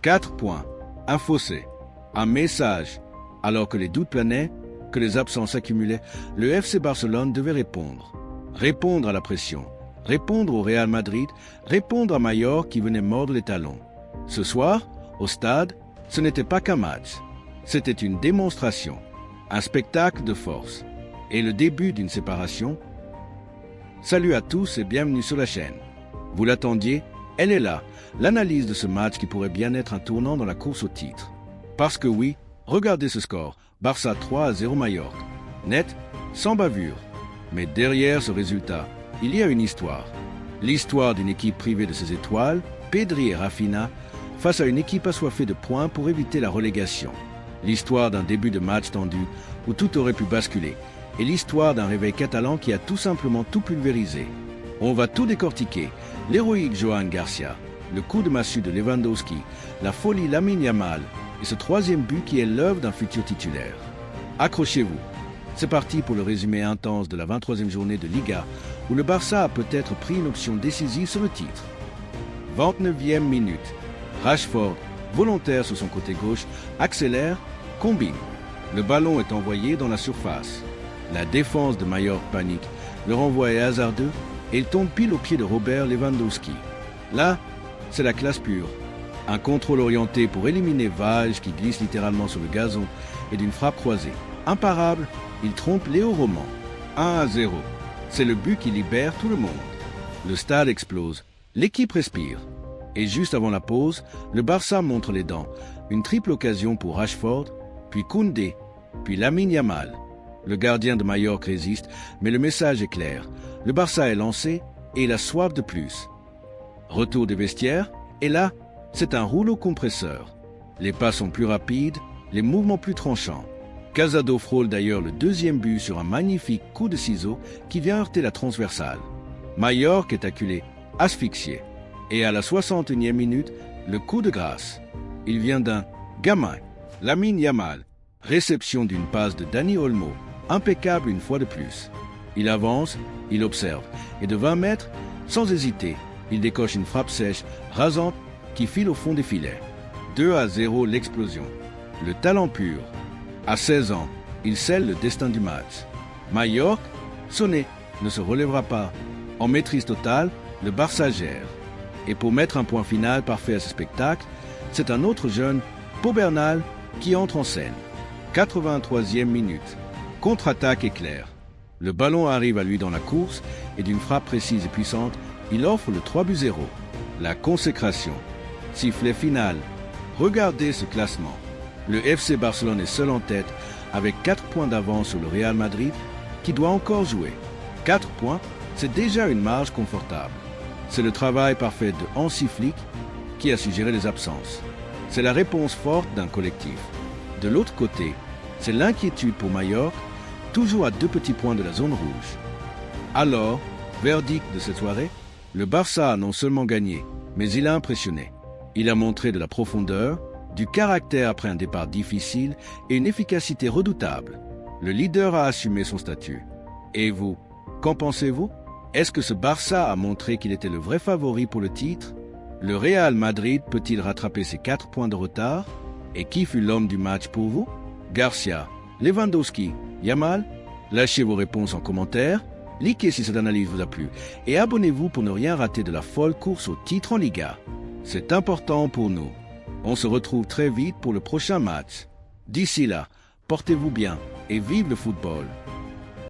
4 points. Un fossé. Un message. Alors que les doutes planaient, que les absences s'accumulaient, le FC Barcelone devait répondre. Répondre à la pression. Répondre au Real Madrid. Répondre à Mallorca qui venait mordre les talons. Ce soir, au stade, ce n'était pas qu'un match. C'était une démonstration. Un spectacle de force. Et le début d'une séparation. Salut à tous et bienvenue sur la chaîne. Vous l'attendiez? Elle est là, l'analyse de ce match qui pourrait bien être un tournant dans la course au titre. Parce que oui, regardez ce score, Barça 3-0 Mallorca. Net, sans bavure. Mais derrière ce résultat, il y a une histoire. L'histoire d'une équipe privée de ses étoiles, Pedri et Rafinha, face à une équipe assoiffée de points pour éviter la relégation. L'histoire d'un début de match tendu où tout aurait pu basculer. Et l'histoire d'un réveil catalan qui a tout simplement tout pulvérisé. On va tout décortiquer. L'héroïque Johan Garcia, le coup de massue de Lewandowski, la folie Lamine Yamal et ce troisième but qui est l'œuvre d'un futur titulaire. Accrochez-vous. C'est parti pour le résumé intense de la 23e journée de Liga où le Barça a peut-être pris une option décisive sur le titre. 29e minute. Rashford, volontaire sur son côté gauche, accélère, combine. Le ballon est envoyé dans la surface. La défense de Mallorca panique. Le renvoi est hasardeux et il tombe pile au pied de Robert Lewandowski. Là, c'est la classe pure. Un contrôle orienté pour éliminer Vage qui glisse littéralement sur le gazon et d'une frappe croisée. Imparable, il trompe Léo Roman. 1-0. C'est le but qui libère tout le monde. Le stade explose. L'équipe respire. Et juste avant la pause, le Barça montre les dents. Une triple occasion pour Rashford, puis Koundé, puis Lamine Yamal. Le gardien de Mallorca résiste, mais le message est clair. Le Barça est lancé et il a soif de plus. Retour des vestiaires, et là, c'est un rouleau compresseur. Les pas sont plus rapides, les mouvements plus tranchants. Casado frôle d'ailleurs le deuxième but sur un magnifique coup de ciseau qui vient heurter la transversale. Mallorca est acculé, asphyxié. Et à la 61e minute, le coup de grâce. Il vient d'un gamin, Lamine Yamal. Réception d'une passe de Dani Olmo, impeccable une fois de plus. Il avance, il observe, et de 20 mètres, sans hésiter, il décoche une frappe sèche, rasante, qui file au fond des filets. 2-0 l'explosion. Le talent pur. À 16 ans, il scelle le destin du match. Mallorca, sonné, ne se relèvera pas. En maîtrise totale, le Barça gère. Et pour mettre un point final parfait à ce spectacle, c'est un autre jeune, Pau Bernal, qui entre en scène. 83e minute. Contre-attaque éclair. Le ballon arrive à lui dans la course et d'une frappe précise et puissante, il offre le 3-0. La consécration. Sifflet final. Regardez ce classement. Le FC Barcelone est seul en tête avec 4 points d'avance sur le Real Madrid qui doit encore jouer. 4 points, c'est déjà une marge confortable. C'est le travail parfait de Hansi Flick qui a su gérer les absences. C'est la réponse forte d'un collectif. De l'autre côté, c'est l'inquiétude pour Mallorca, toujours à 2 petits points de la zone rouge. Alors, verdict de cette soirée, le Barça a non seulement gagné, mais il a impressionné. Il a montré de la profondeur, du caractère après un départ difficile et une efficacité redoutable. Le leader a assumé son statut. Et vous, qu'en pensez-vous? Est-ce que ce Barça a montré qu'il était le vrai favori pour le titre? Le Real Madrid peut-il rattraper ses 4 points de retard? Et qui fut l'homme du match pour vous? Garcia, Lewandowski, Yamal? Lâchez vos réponses en commentaire, likez si cette analyse vous a plu et abonnez-vous pour ne rien rater de la folle course au titre en Liga. C'est important pour nous. On se retrouve très vite pour le prochain match. D'ici là, portez-vous bien et vive le football.